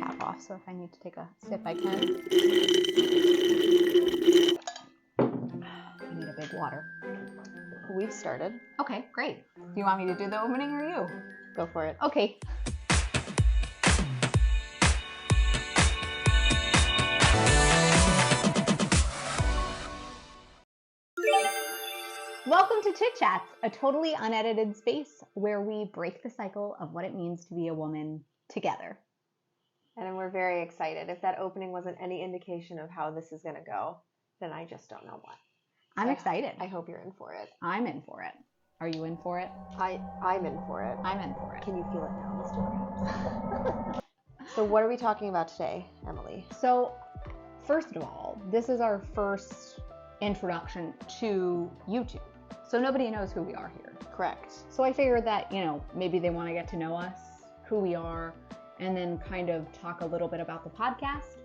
cap off, so if I need to take a sip, I can. I need a big water. We've started. Okay, great. Do you want me to do the opening or you? Go for it. Okay. Welcome to Chit Chats, a totally unedited space where we break the cycle of what it means to be a woman together. And we're very excited. If that opening wasn't any indication of how this is going to go, then I just don't know what. I'm excited. I hope you're in for it. I'm in for it. Are you in for it? I'm in for it. I'm in for it. Can you feel it now, Mr. Krabs? So what are we talking about today, Emily? So, first of all, this is our first introduction to YouTube. So nobody knows who we are here. Correct. So I figured that, maybe they want to get to know us, who we are, and then kind of talk a little bit about the podcast,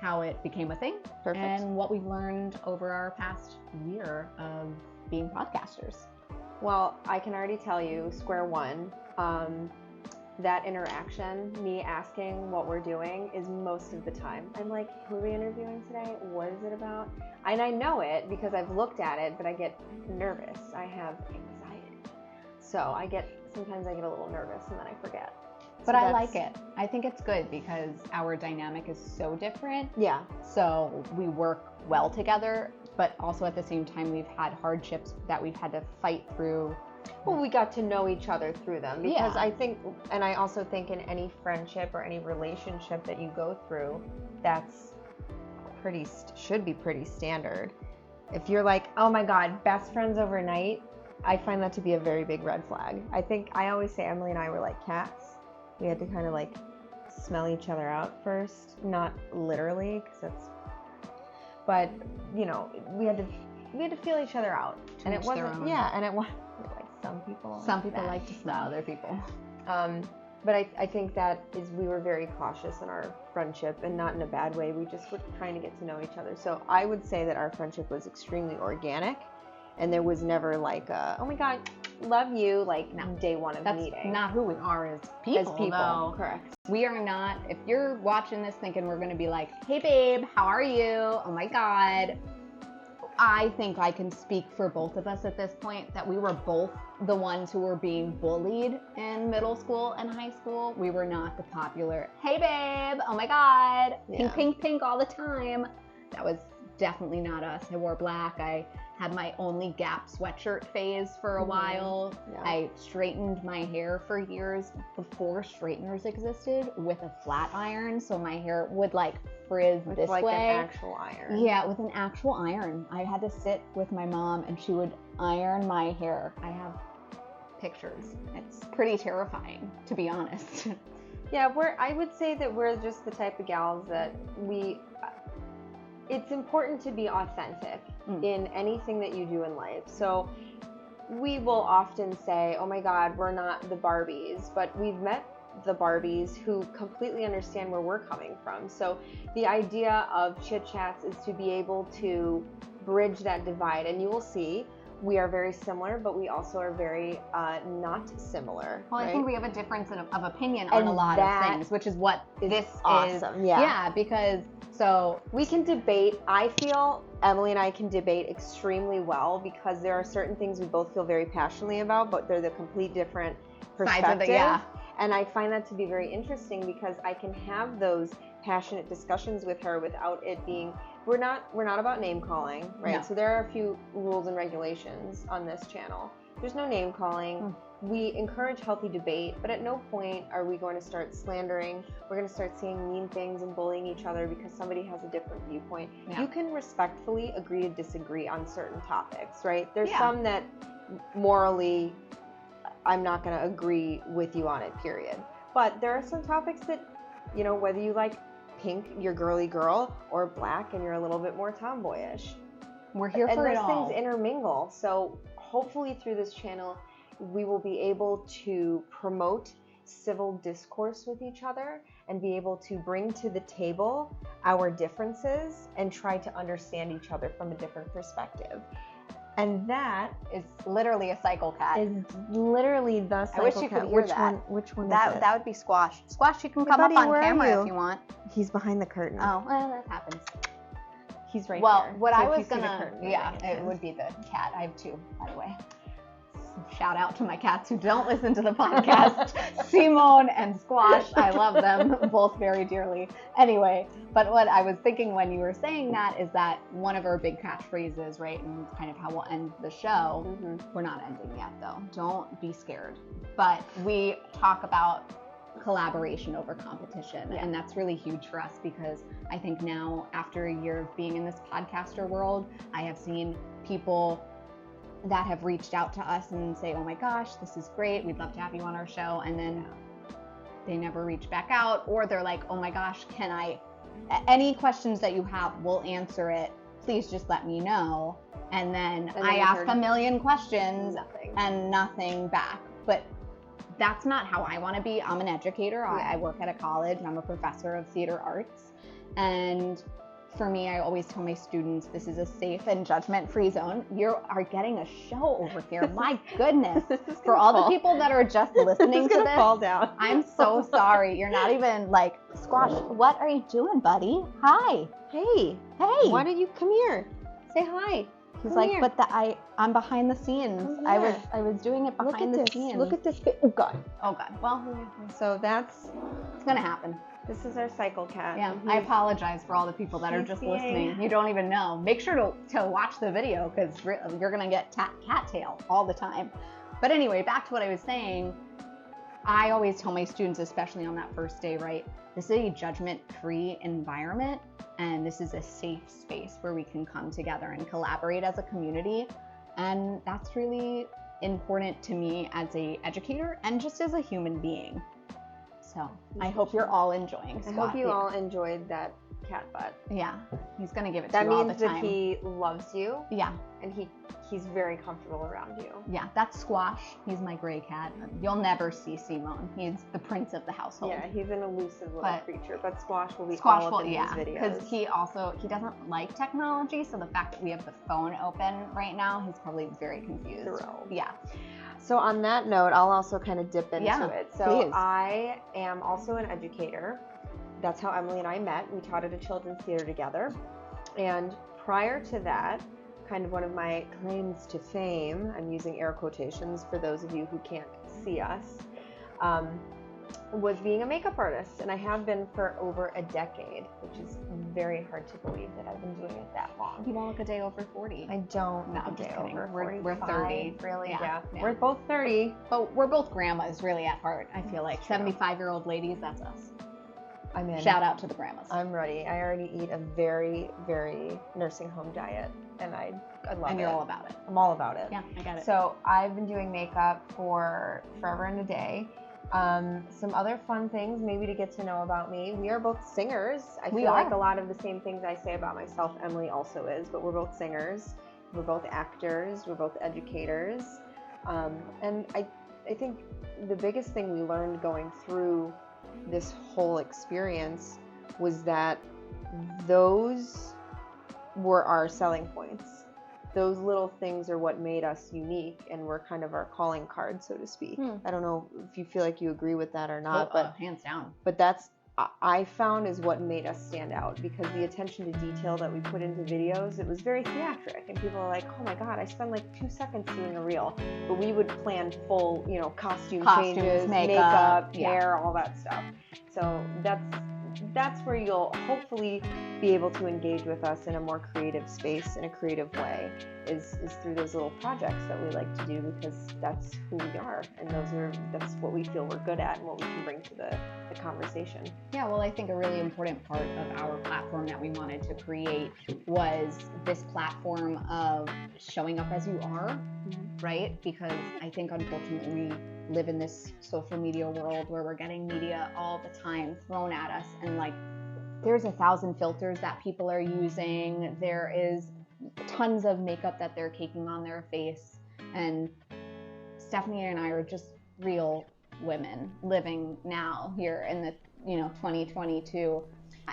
how it became a thing, Perfect. And what we've learned over our past year of being podcasters. Well, I can already tell you, square one, that interaction, me asking what we're doing, is most of the time. I'm like, who are we interviewing today? What is it about? And I know it because I've looked at it, but I get nervous. I have anxiety. So sometimes I get a little nervous and then I forget. But I like it. I think it's good because our dynamic is so different. Yeah. So we work well together, but also at the same time, we've had hardships that we've had to fight through. Well, we got to know each other through them because I think, and I also think in any friendship or any relationship that you go through, that's should be pretty standard. If you're like, oh my God, best friends overnight, I find that to be a very big red flag. I always say Emily and I were like cats. We had to kind of like smell each other out first, not literally, but we had to feel each other out, and it wasn't, and it wasn't like some people like to smell other people. But I think that we were very cautious in our friendship, and not in a bad way. We just were trying to get to know each other. So I would say that our friendship was extremely organic, and there was never like oh my God, love you, like day one of meeting. That's not who we are as people. Though. Correct. We are not. If you're watching this thinking we're going to be like, hey babe, how are you? Oh my God. I think I can speak for both of us at this point that we were both the ones who were being bullied in middle school and high school. We were not the popular, hey babe, oh my God, pink, pink, pink all the time. That was definitely not us. I wore black. I had my only Gap sweatshirt phase for a while. Yeah. I straightened my hair for years before straighteners existed with a flat iron, so my hair would like frizz with this like way. An actual iron. Yeah, with an actual iron. I had to sit with my mom and she would iron my hair. I have pictures. It's pretty terrifying, to be honest. Yeah, I would say that we're just the type of gals that it's important to be authentic in anything that you do in life. So we will often say, oh my God, we're not the Barbies, but we've met the Barbies who completely understand where we're coming from. So the idea of Chit Chats is to be able to bridge that divide, and you will see we are very similar, but we also are very not similar. Well, right? I think we have a difference of opinion on a lot of things, which is what this awesome. is. Yeah, because so we can debate. I feel Emily and I can debate extremely well because there are certain things we both feel very passionately about, but they're the complete different perspectives. And I find that to be very interesting because I can have those passionate discussions with her without it being, we're not about name calling, right? No. So there are a few rules and regulations on this channel. There's no name calling. We encourage healthy debate, but at no point are we going to start slandering. We're going to start saying mean things and bullying each other because somebody has a different viewpoint. Yeah. You can respectfully agree to disagree on certain topics, right? There's some that morally I'm not going to agree with you on it, period. But there are some topics that, whether you like pink, you're girly girl, or black and you're a little bit more tomboyish. We're here for it all. And those things intermingle. So hopefully through this channel, we will be able to promote civil discourse with each other and be able to bring to the table our differences and try to understand each other from a different perspective. And that is literally a cycle cat. is literally the cycle cat. I wish you could hear that. Which one that, is it? That would be Squash. Squash, you can come up on camera if you want. He's behind the curtain. Oh, well, that happens. He's right well, there. What so I was gonna, right it would be the cat. I have two, by the way. Shout out to my cats who don't listen to the podcast, Simone and Squash. I love them both very dearly. Anyway, but what I was thinking when you were saying that is that one of our big catchphrases, right, and kind of how we'll end the show, we're not ending yet though, don't be scared, but we talk about collaboration over competition, and that's really huge for us because I think now, after a year of being in this podcaster world, I have seen people that have reached out to us and say, oh my gosh, this is great, we'd love to have you on our show, and then they never reach back out, or they're like, oh my gosh, any questions that you have, we'll answer it, please just let me know. And then I ask a million questions and nothing back. But that's not how I want to be. I'm an educator. I work at a college. I'm a professor of theater arts. And for me, I always tell my students, this is a safe and judgment-free zone. You are getting a show over here. My goodness. For all the people that are just listening to this, fall down. I'm so sorry. You're not even like, Squash, what are you doing, buddy? Hi. Hey. Why don't you come here? Say hi. He's like, here. But I'm behind the scenes. I was doing it behind the scenes. Look at this. Oh God. Well, so it's gonna happen. This is our cycle cat. Yeah, I apologize for all the people that are just listening. You don't even know. Make sure to watch the video because you're gonna get cat tail all the time. But anyway, back to what I was saying. I always tell my students, especially on that first day, right? This is a judgment-free environment, and this is a safe space where we can come together and collaborate as a community. And that's really important to me as an educator and just as a human being. So I hope you're all enjoying Squash. I hope you all enjoyed that cat butt. Yeah, he's gonna give it to you all the time. That means that he loves you. Yeah. And he's very comfortable around you. Yeah, that's Squash. He's my gray cat. You'll never see Simone. He's the prince of the household. Yeah, he's an elusive little creature, but Squash will be Squash all up in these videos. Because he doesn't like technology, so the fact that we have the phone open right now, he's probably very confused. Thrilled. Yeah. So on that note, I'll also kind of dip into it. So please. I am also an educator. That's how Emily and I met. We taught at a children's theater together. And prior to that, kind of one of my claims to fame, I'm using air quotations for those of you who can't see us, was being a makeup artist. And I have been for over a decade, which is very hard to believe that I've been doing it that long. You won't look a day over 40. I don't look a day over 45. We're 30. Really? Yeah. We're both 30. But we're both grandmas, really, at heart. I feel like 75-year-old ladies, that's us. I'm in. Shout out to the grandmas. I'm ready. I already eat a very, very nursing home diet, and I love it. And you're all about it. I'm all about it. Yeah, I got it. So I've been doing makeup for forever and a day. Some other fun things maybe to get to know about me. We are both singers. I feel like a lot of the same things I say about myself, Emily also is, but we're both singers. We're both actors. We're both educators. And I think the biggest thing we learned going through this whole experience was that those were our selling points. Those little things are what made us unique and were kind of our calling card, so to speak. I don't know if you feel like you agree with that or not, but hands down. But that's, I found, is what made us stand out, because the attention to detail that we put into videos, it was very theatric, and people are like, oh my God, I spend like 2 seconds doing a reel, but we would plan full, costumes, changes, makeup, hair, all that stuff. So that's where you'll hopefully be able to engage with us in a more creative space, in a creative way, is through those little projects that we like to do, because that's who we are, and that's what we feel we're good at and what we can bring to the conversation. Yeah, well, I think a really important part of our platform that we wanted to create was this platform of showing up as you are, right? Because I think unfortunately we live in this social media world where we're getting media all the time thrown at us, and like there's 1,000 filters that people are using. There is tons of makeup that they're taking on their face, and Stephanie and I are just real women living now here in the 2022,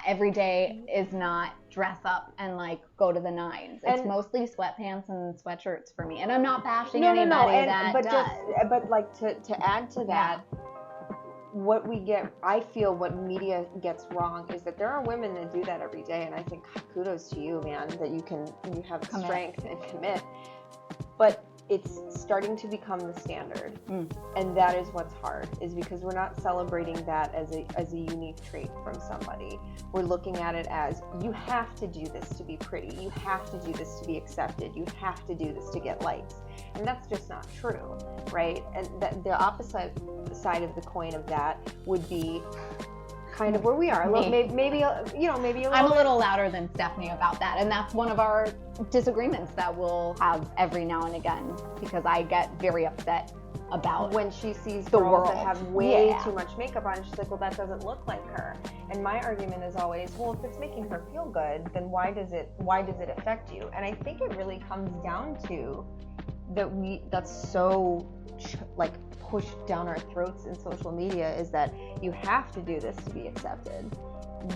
every day is not dress up and like go to the nines. It's mostly sweatpants and sweatshirts for me. And I'm not bashing anybody that does. But like to add to that, what we get, I feel what media gets wrong is that there are women that do that every day, and I think kudos to you, man, that you have strength and commit. But it's starting to become the standard, and that is what's hard, is because we're not celebrating that as a unique trait from somebody. We're looking at it as, you have to do this to be pretty, you have to do this to be accepted, you have to do this to get likes, and that's just not true, right? And the opposite side of the coin of that would be kind of where we are. Maybe a little. I'm a little louder than Stephanie about that, and that's one of our disagreements that we'll have every now and again, because I get very upset about when she sees the girls world that have way too much makeup on. She's like, well, that doesn't look like her. And my argument is always, well, if it's making her feel good, then why does it affect you? And I think it really comes down to that's so like pushed down our throats in social media, is that you have to do this to be accepted,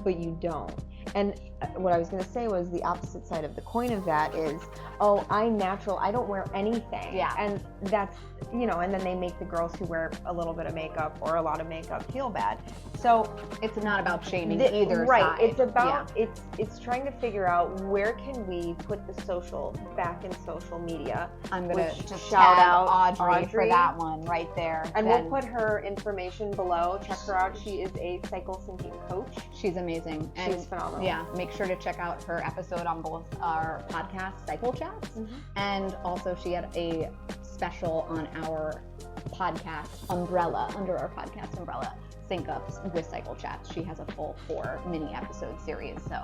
but you don't. And what I was going to say was the opposite side of the coin of that is, oh, I'm natural, I don't wear anything. Yeah. And that's, and then they make the girls who wear a little bit of makeup or a lot of makeup feel bad. So it's not about shaming either right side. It's about it's trying to figure out, where can we put the social back in social media. I'm gonna just shout out Audrey for that one right there, and we'll put her information below. Check her out. She is a cycle syncing coach. She's amazing. And she's phenomenal. Yeah, make sure to check out her episode on both our podcast, Cycle Chats, and also she had a special on our podcast umbrella, under our podcast umbrella, Sync Ups with Cycle Chats. She has a full 4 mini episode series, so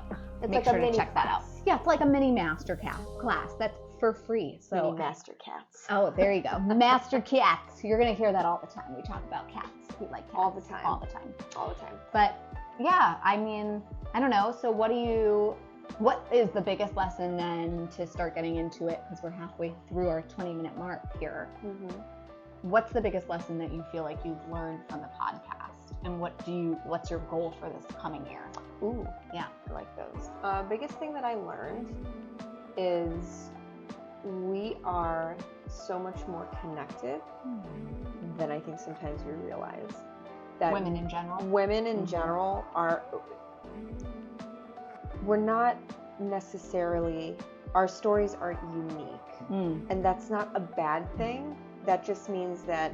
make sure to check that out. Yeah, it's like a mini master class that's for free. So mini master cats. Oh, there you go. Master cats. You're gonna hear that all the time. We talk about cats. We like cats all the time. But yeah, I mean, I don't know. So what is the biggest lesson then to start getting into it? Because we're halfway through our 20-minute mark here. What's the biggest lesson that you feel like you've learned from the podcast? And what's your goal for this coming year? Ooh, yeah, I like those. Biggest thing that I learned is we are so much more connected than I think sometimes we realize. That women in general are, we're not necessarily, our stories aren't unique. And that's not a bad thing. That just means that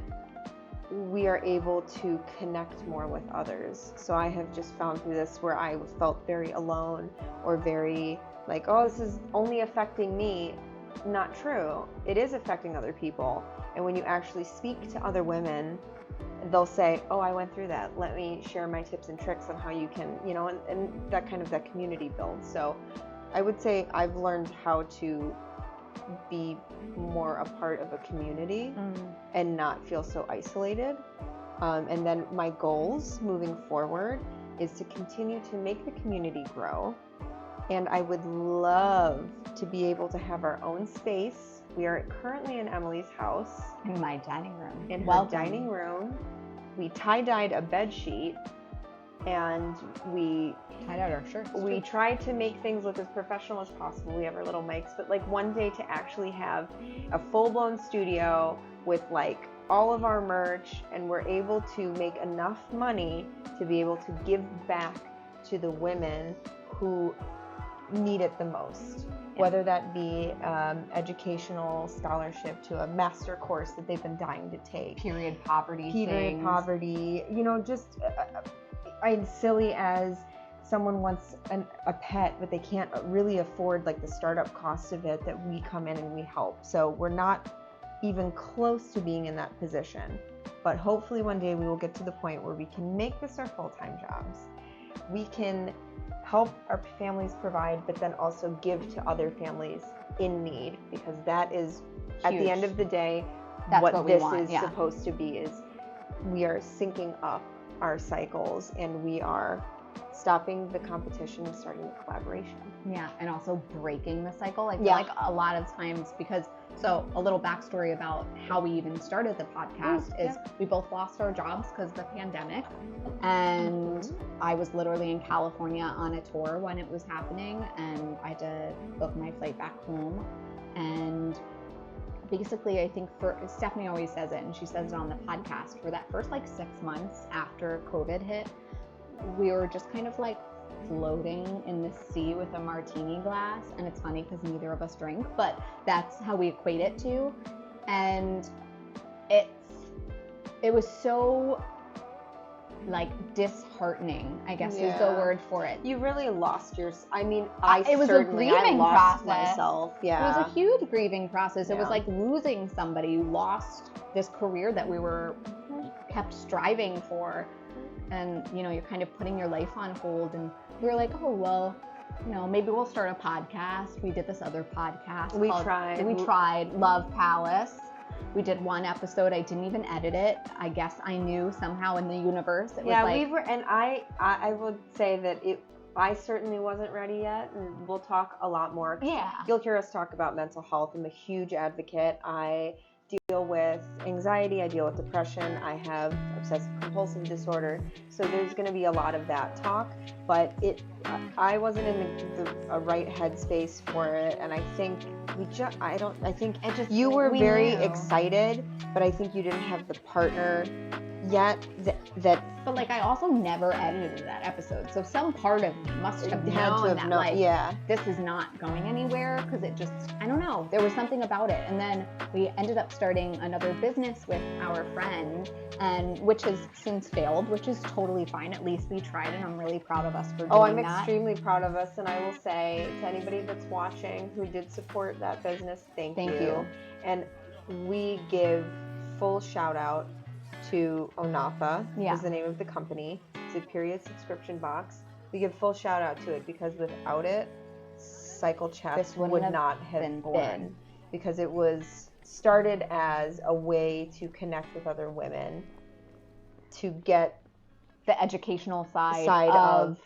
we are able to connect more with others. So I have just found through this, where I felt very alone or very like, oh, this is only affecting me. Not true. It is affecting other people. And when you actually speak to other women, they'll say, oh, I went through that. Let me share my tips and tricks on how you can, and that kind of that community builds. So I would say I've learned how to be more a part of a community and not feel so isolated. And then my goals moving forward is to continue to make the community grow. And I would love to be able to have our own space. We are currently in Emily's house. In my dining room. In her dining room. We tie-dyed a bed sheet, and we tied out our shirts. We tried to make things look as professional as possible. We have our little mics, but like one day to actually have a full-blown studio with like all of our merch, and we're able to make enough money to be able to give back to the women who need it the most, whether that be educational scholarship to a master course that they've been dying to take, period poverty, just I'm silly as someone wants a pet, but they can't really afford like the startup cost of it, that we come in and we help. So we're not even close to being in that position, but hopefully one day we will get to the point where we can make this our full-time jobs. We can help our families provide, but then also give to other families in need, because that is, huge. At the end of the day, that's what this is supposed to be, is we are syncing up our cycles, and we are stopping the competition and starting the collaboration. Yeah, and also breaking the cycle. I feel like a lot of times, because, so a little backstory about how we even started the podcast is we both lost our jobs because of the pandemic, and I was literally in California on a tour when it was happening, and I had to book my flight back home. And basically, I think Stephanie always says it, and she says it on the podcast, for that first like 6 months after COVID hit, we were just kind of like floating in the sea with a martini glass. And it's funny because neither of us drink, but that's how we equate it to. And it was so like disheartening, I guess is the word for it. You really lost I lost myself. Yeah. It was a huge grieving process. It was like losing somebody. You lost this career that we were kept striving for. And, you know, you're kind of putting your life on hold, and we were like, oh, well, you know, maybe we'll start a podcast. We did this other podcast. We tried Love Palace. We did one episode. I didn't even edit it. I guess I knew somehow in the universe. It was like, we were, and I would say that I certainly wasn't ready yet, and we'll talk a lot more. Yeah. You'll hear us talk about mental health. I'm a huge advocate. I deal with anxiety, I deal with depression, I have obsessive compulsive disorder, so there's going to be a lot of that talk, but I wasn't in the right headspace for it, and I think you were very excited, but I think you didn't have the partner yet that but like I also never edited that episode, so some part of me must have known that this is not going anywhere, because it just, I don't know, there was something about it. And then we ended up starting another business with our friend, and which has since failed, which is totally fine. At least we tried, and I'm really proud of us for doing that. I'm extremely proud of us, and I will say to anybody that's watching who did support that business, thank you. And we give full shout out to Onatha, is the name of the company. It's a period subscription box. We give full shout out to it, because without it, Cycle Chats would not have been born. Because it was started as a way to connect with other women, to get the educational side of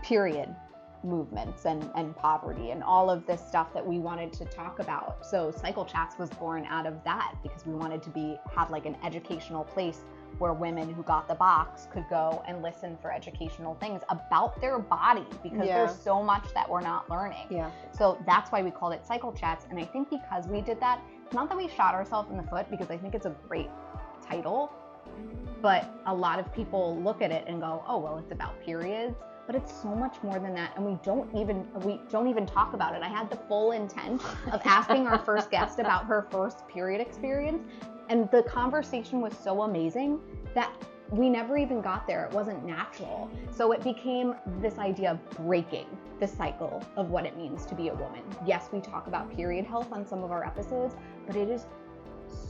period movements and poverty and all of this stuff that we wanted to talk about. So Cycle Chats was born out of that, because we wanted to have like an educational place where women who got the box could go and listen for educational things about their body, because there's so much that we're not learning. So that's why we called it Cycle Chats. And I think because we did that, it's not that we shot ourselves in the foot, because I think it's a great title, but a lot of people look at it and go, oh, well, it's about periods. But it's so much more than that, and we don't even talk about it. I had the full intent of asking our first guest about her first period experience, and the conversation was so amazing that we never even got there. It wasn't natural. So it became this idea of breaking the cycle of what it means to be a woman. Yes, we talk about period health on some of our episodes, but it is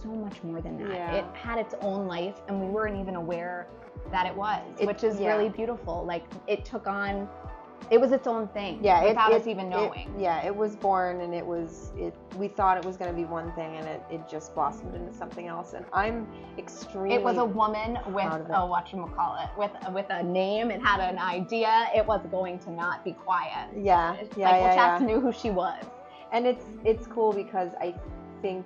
so much more than that. It had its own life, and we weren't even aware that it was, which is really beautiful. Like it was its own thing without us even knowing. It was born, and we thought it was going to be one thing, and it just blossomed into something else. And I'm extremely It was a woman with with a name. It had an idea. It was going to not be quiet. Cycle Chats knew who she was. And it's cool, because I think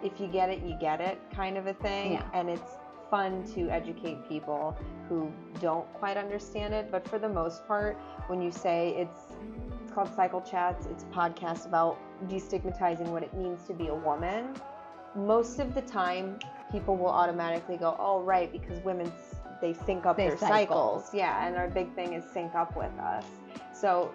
if you get it, you get it kind of a thing. And it's fun to educate people who don't quite understand it, but for the most part, when you say it's called Cycle Chats, it's a podcast about destigmatizing what it means to be a woman, most of the time people will automatically go, oh right, because women, they sync up their cycles. And our big thing is sync up with us. So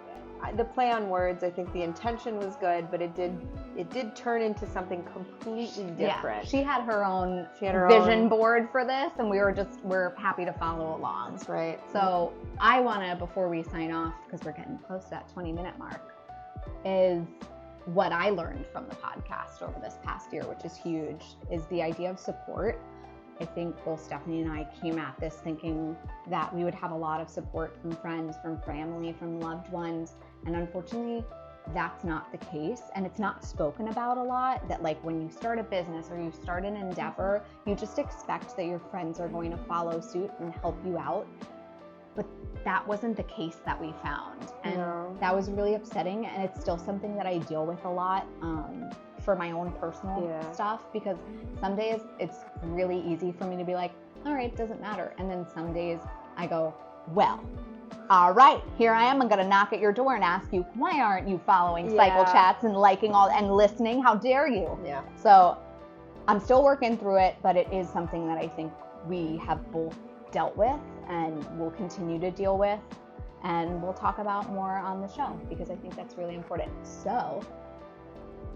the play on words, I think the intention was good, but it did turn into something completely different. She had her own vision board for this, and we're happy to follow along. That's right. So I want to, before we sign off, because we're getting close to that 20-minute mark, is what I learned from the podcast over this past year, which is huge, is the idea of support. I think both Stephanie and I came at this thinking that we would have a lot of support from friends, from family, from loved ones. And unfortunately, that's not the case. And it's not spoken about a lot, that like when you start a business or you start an endeavor, you just expect that your friends are going to follow suit and help you out. But that wasn't the case that we found. And No. that was really upsetting. And it's still something that I deal with a lot for my own personal stuff, because some days it's really easy for me to be like, all right, it doesn't matter. And then some days I go, well, all right, here I am. I'm going to knock at your door and ask you, why aren't you following Cycle Chats and liking all and listening? How dare you? Yeah. So I'm still working through it, but it is something that I think we have both dealt with and will continue to deal with. And we'll talk about more on the show, because I think that's really important. So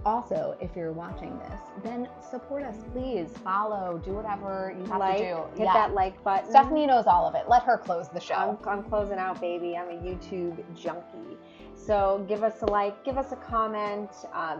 also, if you're watching this, then support us, please. Follow, do whatever you have to do. Hit that like button. Stephanie knows all of it. Let her close the show. I'm closing out, baby. I'm a YouTube junkie. So give us a like, give us a comment,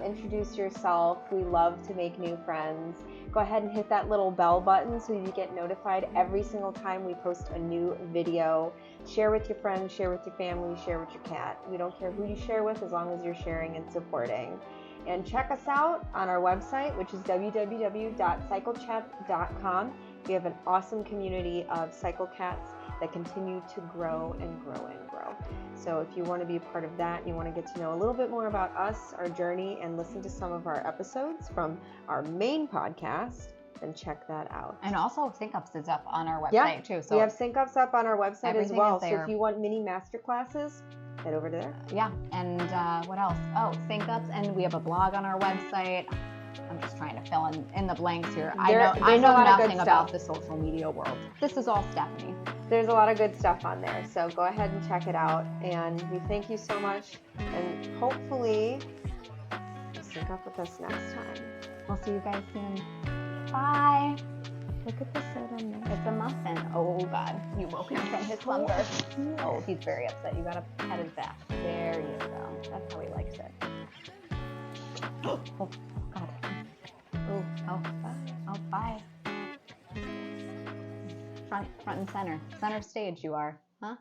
introduce yourself. We love to make new friends. Go ahead and hit that little bell button so you get notified every single time we post a new video. Share with your friends, share with your family, share with your cat. We don't care who you share with, as long as you're sharing and supporting. And check us out on our website, which is www.cyclechats.com. We have an awesome community of cycle cats that continue to grow and grow and grow. So if you want to be a part of that, and you want to get to know a little bit more about us, our journey, and listen to some of our episodes from our main podcast, then check that out. And also Sync Ups is up on our website too. So we have Sync Ups up on our website as well. So there. if you want mini masterclasses, head over to there. Yeah, and what else? Oh, Sync Ups, and we have a blog on our website. I'm just trying to fill in the blanks here. I know nothing about the social media world. This is all Stephanie. There's a lot of good stuff on there, so go ahead and check it out. And we thank you so much, and hopefully you'll sync up with us next time. We'll see you guys soon. Bye. Look at the soda. It's a muffin. Oh God, you woke him from his slumber. Oh, he's very upset. You gotta pet his back. There you go. That's how he likes it. Oh God. Oh, bye. Front and center. Center stage you are, huh?